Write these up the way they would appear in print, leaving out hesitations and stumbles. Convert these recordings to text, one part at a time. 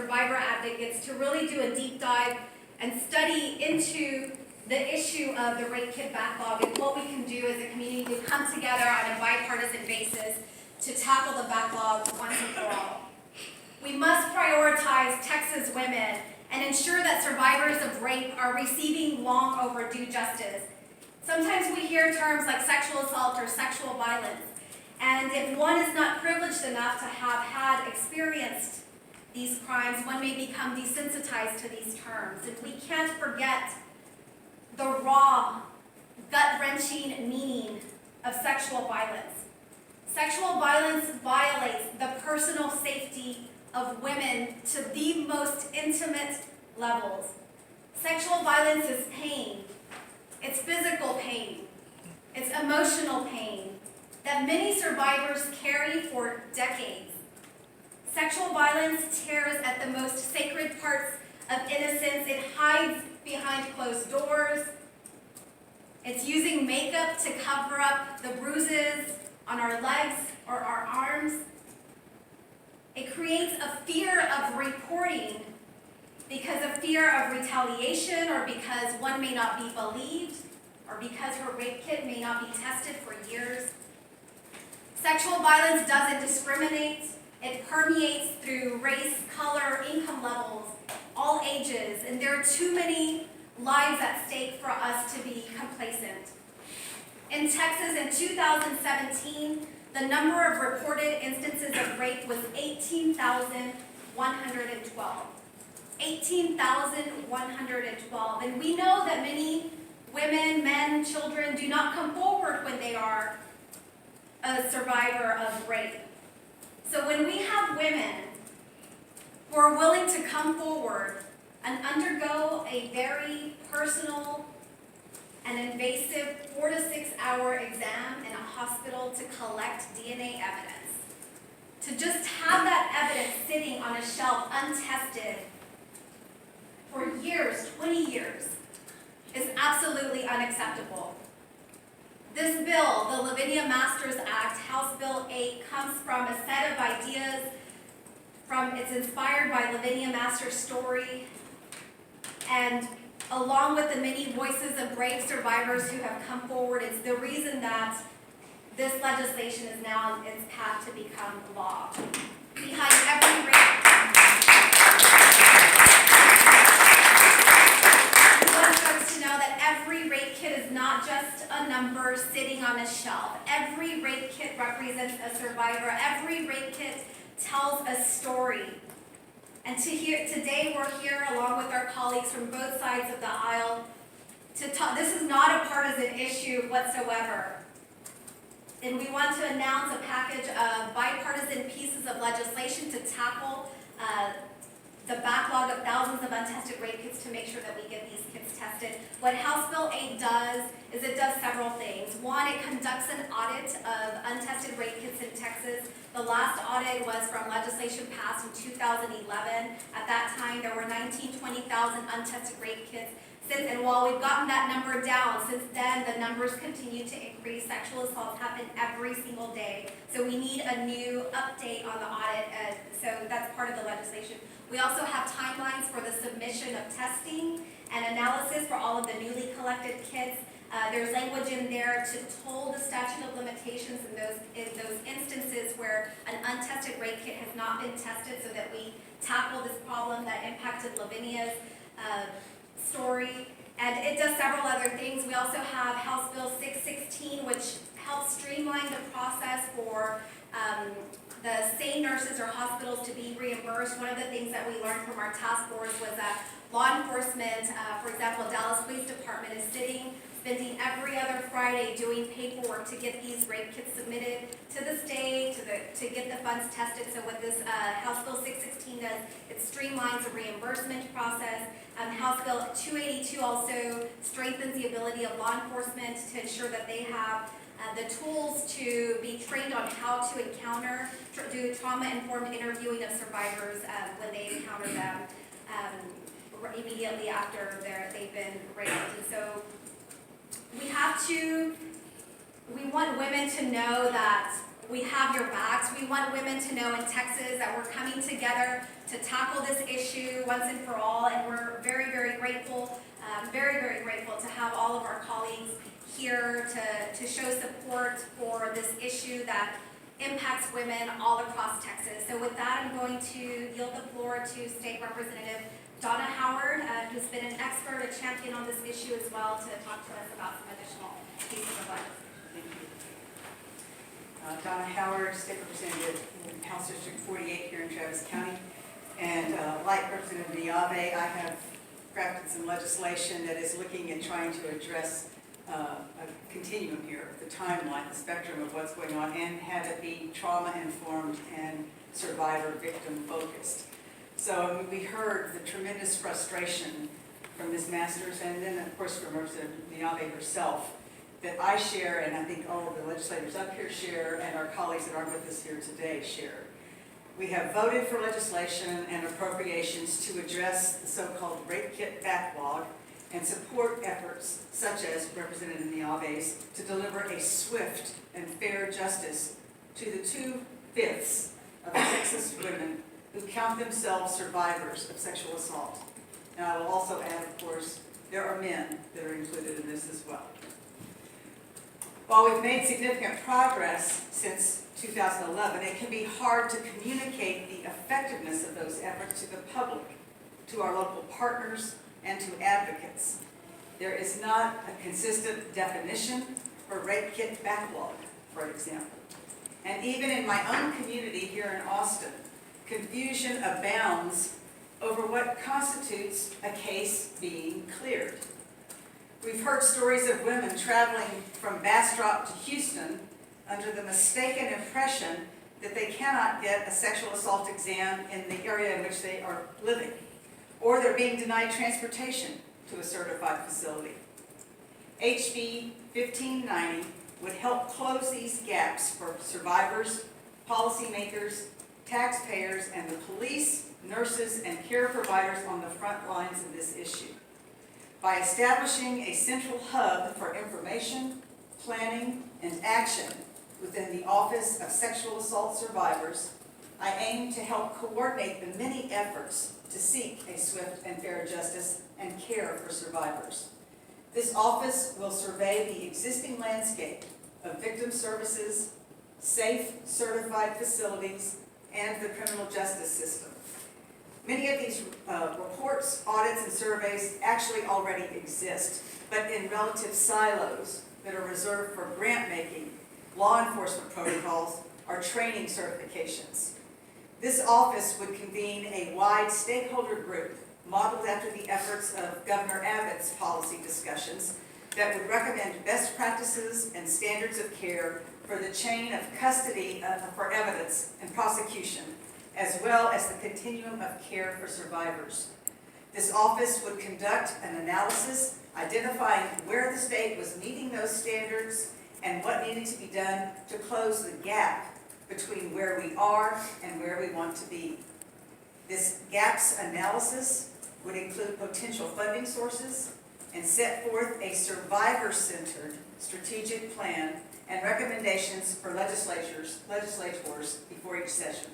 survivor advocates to really do a deep dive and study into the issue of the rape kit backlog and what we can do as a community to come together on a bipartisan basis to tackle the backlog once and for all. We must prioritize Texas women and ensure that survivors of rape are receiving long overdue justice. Sometimes we hear terms like sexual assault or sexual violence, and if one is not privileged enough to have had experienced these crimes, one may become desensitized to these terms. And we can't forget the raw, gut-wrenching meaning of sexual violence. Sexual violence violates the personal safety of women to the most intimate levels. Sexual violence is pain. It's physical pain. It's emotional pain that many survivors carry for decades. Sexual violence tears at the most sacred parts of innocence. It hides behind closed doors. It's using makeup to cover up the bruises on our legs or our arms. It creates a fear of reporting because of fear of retaliation, or because one may not be believed, or because her rape kit may not be tested for years. Sexual violence doesn't discriminate. It permeates through race, color, income levels, all ages, and there are too many lives at stake for us to be complacent. In Texas in 2017, the number of reported instances of rape was 18,112. 18,112. And we know that many women, men, children do not come forward when they are a survivor of rape. So when we have women who are willing to come forward and undergo a very personal and invasive 4 to 6 hour exam in a hospital to collect DNA evidence, to just have that evidence sitting on a shelf untested for years, 20 years, is absolutely unacceptable. This bill, the LAVINIA Masters Act, House Bill 8, comes from a set of ideas it's inspired by Lavinia Masters' story, and along with the many voices of brave survivors who have come forward, it's the reason that this legislation is now on its path to become law. Behind every rape, we want folks to know that every rape kit is not just a number sitting on a shelf. Every rape kit represents a survivor. Every rape kit tells a story. And today we're here along with our colleagues from both sides of the aisle to talk. This is not a partisan issue whatsoever. And we want to announce a package of bipartisan pieces of legislation to tackle the backlog of thousands of untested rape kits to make sure that we get these kits tested. What House Bill 8 does is it does several things. One, it conducts an audit of untested rape kits in Texas. The last audit was from legislation passed in 2011. At that time, there were 20,000 untested rape kits. And while we've gotten that number down, since then the numbers continue to increase. Sexual assaults happen every single day. So we need a new update on the audit. So that's part of the legislation. We also have timelines for the submission of testing and analysis for all of the newly collected kits. There's language in there to toll the statute of limitations in those instances where an untested rape kit has not been tested, so that we tackle this problem that impacted Lavinia's story. And it does several other things. We also have House Bill 616, which helps streamline the process for the sane nurses or hospitals to be reimbursed. One of the things that we learned from our task force was that law enforcement, for example, Dallas Police Department is spending every other Friday doing paperwork to get these rape kits submitted to the state, to get the funds tested. So what this House Bill 616 does, it streamlines the reimbursement process. House Bill 282 also strengthens the ability of law enforcement to ensure that they have the tools to be trained on how to do trauma-informed interviewing of survivors when they encounter them immediately after they've been raped. And so we want women to know that we have your backs. We want women to know in Texas that we're coming together to tackle this issue once and for all, and we're very, very grateful, very grateful to have all of our colleagues here to show support for this issue that impacts women all across Texas. So with that, I'm going to yield the floor to State Representative Donna Howard, who's been an expert, a champion on this issue as well, to talk to us about some additional pieces of legislation. Thank you. Donna Howard, State Representative in House District 48 here in Travis County. And like Representative Niave, I have crafted some legislation that is looking and trying to address a continuum here, the timeline, the spectrum of what's going on, and have it be trauma-informed and survivor-victim focused. So we heard the tremendous frustration from Ms. Masters, and then of course from Representative Niave herself, that I share, and I think all of the legislators up here share, and our colleagues that aren't with us here today share. We have voted for legislation and appropriations to address the so-called rape kit backlog and support efforts such as Representative Niave's to deliver a swift and fair justice to the 2/5 of Texas women who count themselves survivors of sexual assault. And I will also add, of course, there are men that are included in this as well. While we've made significant progress since 2011, it can be hard to communicate the effectiveness of those efforts to the public, to our local partners, and to advocates. There is not a consistent definition for rape kit backlog, for example. And even in my own community here in Austin, confusion abounds over what constitutes a case being cleared. We've heard stories of women traveling from Bastrop to Houston under the mistaken impression that they cannot get a sexual assault exam in the area in which they are living, or they're being denied transportation to a certified facility. HB 1590 would help close these gaps for survivors, policymakers, taxpayers, and the police, nurses, and care providers on the front lines of this issue. By establishing a central hub for information, planning, and action within the Office of Sexual Assault Survivors, I aim to help coordinate the many efforts to seek a swift and fair justice and care for survivors. This office will survey the existing landscape of victim services, safe, certified facilities, and the criminal justice system. Many of these reports, audits, and surveys actually already exist, but in relative silos that are reserved for grant making, law enforcement protocols, or training certifications. This office would convene a wide stakeholder group modeled after the efforts of Governor Abbott's policy discussions that would recommend best practices and standards of care for the chain of custody for evidence and prosecution, as well as the continuum of care for survivors. This office would conduct an analysis identifying where the state was meeting those standards and what needed to be done to close the gap between where we are and where we want to be. This gaps analysis would include potential funding sources and set forth a survivor-centered strategic plan and recommendations for legislators before each session.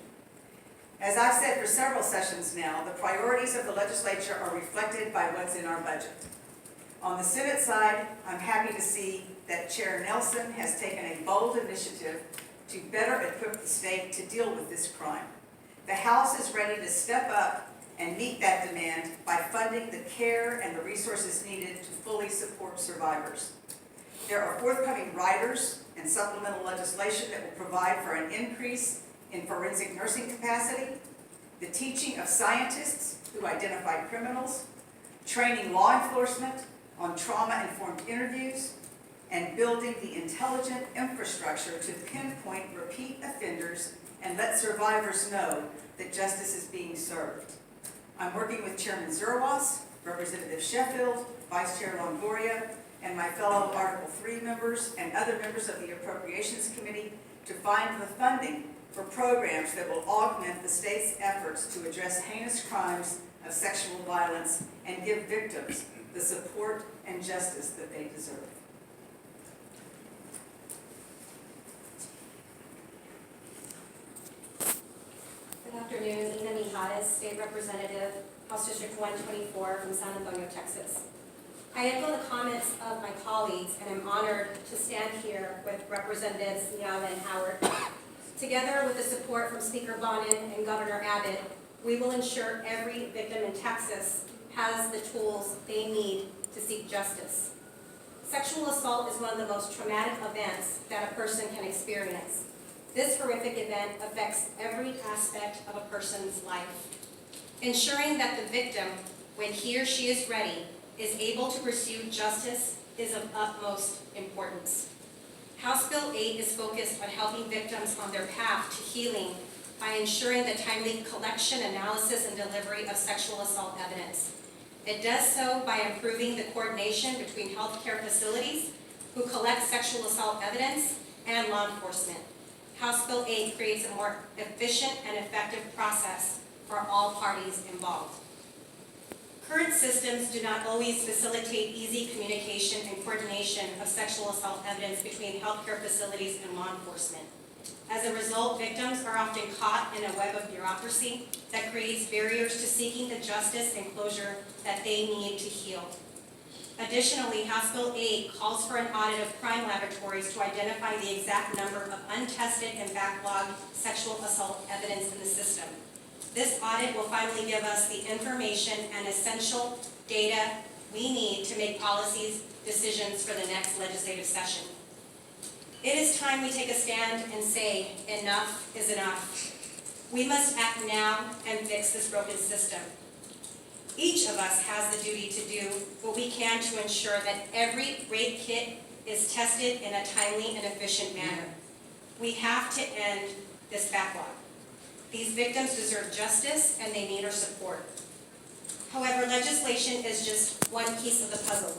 As I've said for several sessions now, the priorities of the legislature are reflected by what's in our budget. On the Senate side, I'm happy to see that Chair Nelson has taken a bold initiative to better equip the state to deal with this crime. The House is ready to step up and meet that demand by funding the care and the resources needed to fully support survivors. There are forthcoming riders and supplemental legislation that will provide for an increase in forensic nursing capacity, the teaching of scientists who identify criminals, training law enforcement on trauma-informed interviews, and building the intelligent infrastructure to pinpoint repeat offenders and let survivors know that justice is being served. I'm working with Chairman Zerwas, Representative Sheffield, Vice Chair Longoria, and my fellow Article 3 members and other members of the Appropriations Committee to find the funding for programs that will augment the state's efforts to address heinous crimes of sexual violence and give victims the support and justice that they deserve. Representative, House District 124 from San Antonio, Texas. I echo the comments of my colleagues and am honored to stand here with Representatives Niava and Howard. Together with the support from Speaker Bonin and Governor Abbott, we will ensure every victim in Texas has the tools they need to seek justice. Sexual assault is one of the most traumatic events that a person can experience. This horrific event affects every aspect of a person's life. Ensuring that the victim, when he or she is ready, is able to pursue justice is of utmost importance. House Bill 8 is focused on helping victims on their path to healing by ensuring the timely collection, analysis, and delivery of sexual assault evidence. It does so by improving the coordination between healthcare facilities who collect sexual assault evidence and law enforcement. House Bill 8 creates a more efficient and effective process for all parties involved. Current systems do not always facilitate easy communication and coordination of sexual assault evidence between healthcare facilities and law enforcement. As a result, victims are often caught in a web of bureaucracy that creates barriers to seeking the justice and closure that they need to heal. Additionally, House Bill 8 calls for an audit of crime laboratories to identify the exact number of untested and backlogged sexual assault evidence in the system. This audit will finally give us the information and essential data we need to make policies decisions for the next legislative session. It is time we take a stand and say, enough is enough. We must act now and fix this broken system. Each of us has the duty to do what we can to ensure that every rape kit is tested in a timely and efficient manner. We have to end this backlog. These victims deserve justice and they need our support. However, legislation is just one piece of the puzzle.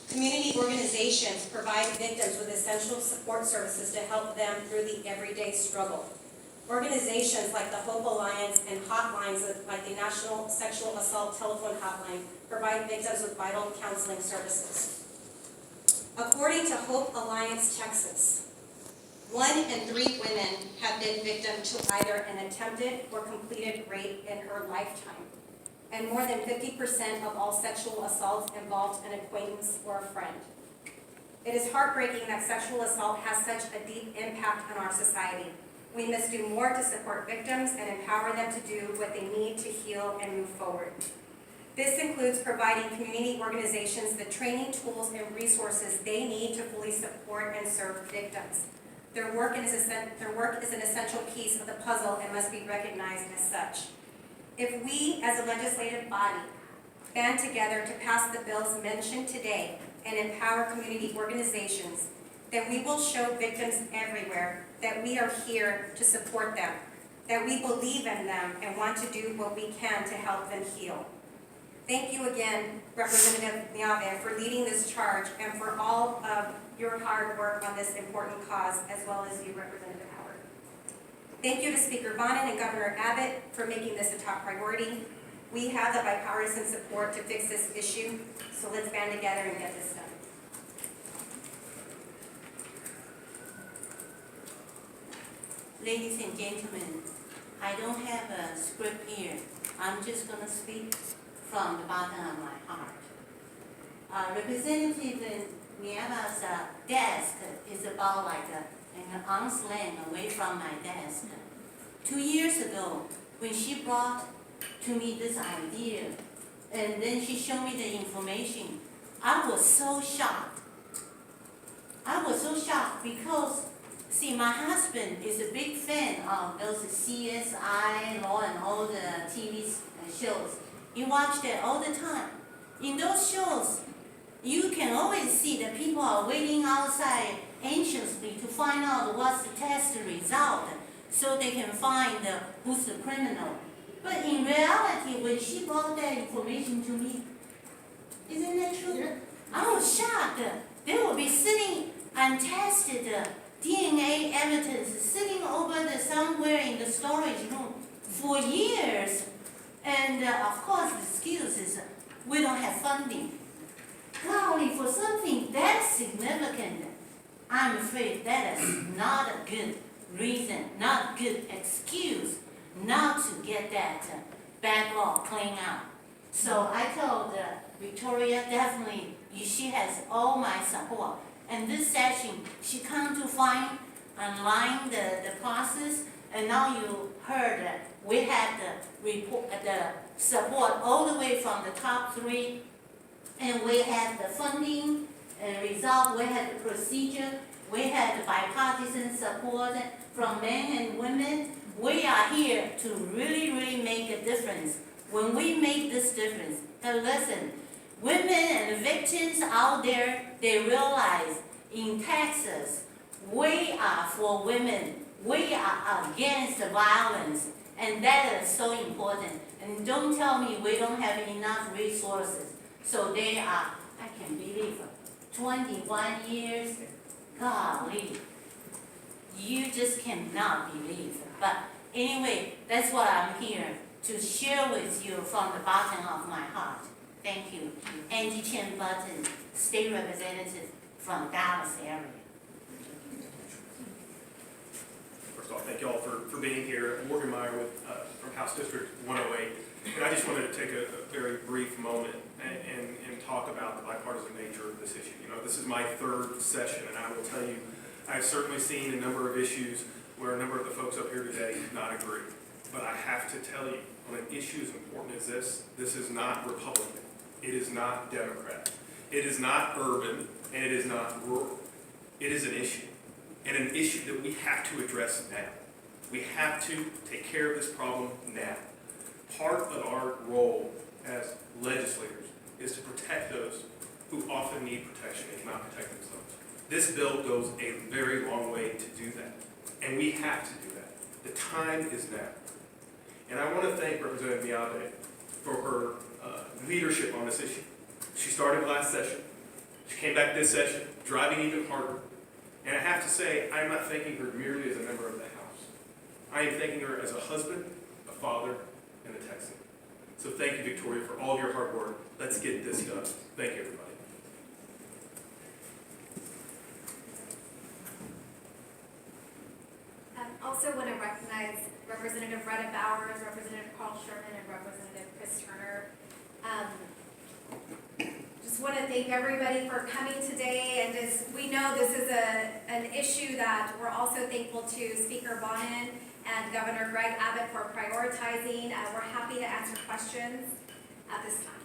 Community organizations provide victims with essential support services to help them through the everyday struggle. Organizations like the Hope Alliance and hotlines like the National Sexual Assault Telephone Hotline provide victims with vital counseling services. According to Hope Alliance Texas, 1 in 3 women have been victim to either an attempted or completed rape in her lifetime. And more than 50% of all sexual assaults involved an acquaintance or a friend. It is heartbreaking that sexual assault has such a deep impact on our society. We must do more to support victims and empower them to do what they need to heal and move forward. This includes providing community organizations the training, tools, and resources they need to fully support and serve victims. Their work is an essential piece of the puzzle and must be recognized as such. If we, as a legislative body, band together to pass the bills mentioned today and empower community organizations, then we will show victims everywhere that we are here to support them, that we believe in them and want to do what we can to help them heal. Thank you again, Representative Niave, for leading this charge and for all of your hard work on this important cause, as well as you, Representative Howard. Thank you to Speaker Bonin and Governor Abbott for making this a top priority. We have the bipartisan support to fix this issue, so let's band together and get this done. Ladies and gentlemen, I don't have a script here. I'm just going to speak from the bottom of my heart. Representative Niava's desk is about like an arm's length away from my desk. 2 years ago, when she brought to me this idea, and then she showed me the information, I was so shocked. I was so shocked because, see, my husband is a big fan of those CSI, Law and Order TV shows. He watched it all the time. In those shows, you can always see that people are waiting outside anxiously to find out what's the test result so they can find who's the criminal. But in reality, when she brought that information to me, isn't that true? Yeah. I was shocked. They will be sitting untested DNA evidence sitting over somewhere in the storage room for years. And of course, the excuse is we don't have funding. Golly, for something that significant, I'm afraid that is not a good reason, not a good excuse not to get that bad law clean out. So I told Victoria definitely, she has all my support. And this session, she come to find online the process, and now you heard that we had the report, the support all the way from the top 3, and we had the funding and result, we had the procedure, we had the bipartisan support from men and women. We are here to really make a difference. When we make this difference, then listen, women and victims out there, they realize in Texas, we are for women. We are against violence, and that is so important. And don't tell me we don't have enough resources. So they are, I can believe it, 21 years, golly, you just cannot believe it. But anyway, that's what I'm here to share with you from the bottom of my heart. Thank you. Angie Chen Button, State Representative from Dallas area. First of all, thank you all for being here. I'm Morgan Meyer from House District 108. And I just wanted to take a very brief moment and talk about the bipartisan nature of this issue. You know, this is my 3rd session, and I will tell you, I've certainly seen a number of issues where a number of the folks up here today do not agree. But I have to tell you, on an issue as important as this is not Republican. It is not Democrat. It is not urban, and it is not rural. It is an issue, and an issue that we have to address now. We have to take care of this problem now. Part of our role as legislators is to protect those who often need protection and cannot protect themselves. This bill goes a very long way to do that, and we have to do that. The time is now. And I want to thank Representative Miave for her leadership on this issue. She started last session. She came back this session, driving even harder. And I have to say, I'm not thanking her merely as a member of the House. I am thanking her as a husband, a father, and a Texan. So thank you, Victoria, for all of your hard work. Let's get this done. Thank you, everybody. Also want to recognize Representative Retta Bowers, Representative Carl Sherman, and Representative Chris Turner. Just want to thank everybody for coming today, and as we know, this is an issue that we're also thankful to Speaker Bonin and Governor Greg Abbott for prioritizing. We're happy to answer questions at this time.